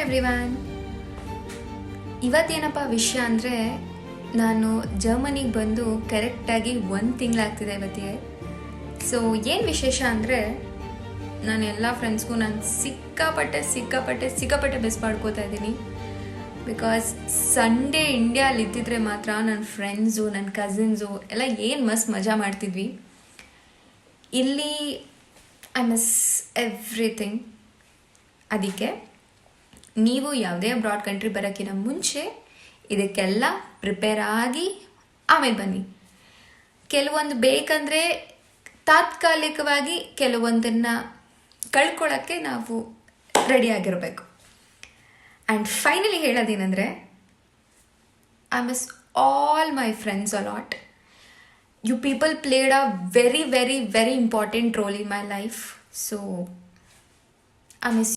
Everyone. ಇವತ್ತೇನಪ್ಪ ವಿಷಯ ಅಂದರೆ, ನಾನು ಜರ್ಮನಿಗೆ ಬಂದು ಕರೆಕ್ಟಾಗಿ 1 ತಿಂಗಳಾಗ್ತಿದೆ ಇವತ್ತಿಗೆ. ಸೊ ಏನು ವಿಶೇಷ ಅಂದರೆ, ನಾನು ಎಲ್ಲ ಫ್ರೆಂಡ್ಸ್ಗೂ ನಾನು ಸಿಕ್ಕಾಪಟ್ಟೆ ಮಿಸ್ ಮಾಡ್ಕೋತಾ ಇದ್ದೀನಿ. ಬಿಕಾಸ್ ಸಂಡೇ ಇಂಡಿಯಾಲಿ ಇದ್ದಿದ್ರೆ ಮಾತ್ರ ನನ್ನ ಫ್ರೆಂಡ್ಸು, ನನ್ನ ಕಸಿನ್ಸು ಎಲ್ಲ ಏನು ಮಸ್ತ್ ಮಜಾ ಮಾಡ್ತಿದ್ವಿ. ಇಲ್ಲಿ ಐ ಮಿಸ್ ಎವ್ರಿಥಿಂಗ್. ಅದಕ್ಕೆ ನೀವು ಯಾವುದೇ ಅಬ್ರಾಡ್ ಕಂಟ್ರಿ ಬರೋಕ್ಕಿಂತ ಮುಂಚೆ ಇದಕ್ಕೆಲ್ಲ ಪ್ರಿಪೇರ್ ಆಗಿ ಆಮೇಲೆ ಬನ್ನಿ. ಕೆಲವೊಂದು ಬೇಕಂದರೆ ತಾತ್ಕಾಲಿಕವಾಗಿ ಕೆಲವೊಂದನ್ನು ಕಳ್ಕೊಳ್ಳೋಕ್ಕೆ ನಾವು ರೆಡಿಯಾಗಿರಬೇಕು. ಆ್ಯಂಡ್ ಫೈನಲಿ ಹೇಳೋದೇನೆಂದರೆ, I miss all my friends a lot. You people played a very important role in my life. So I miss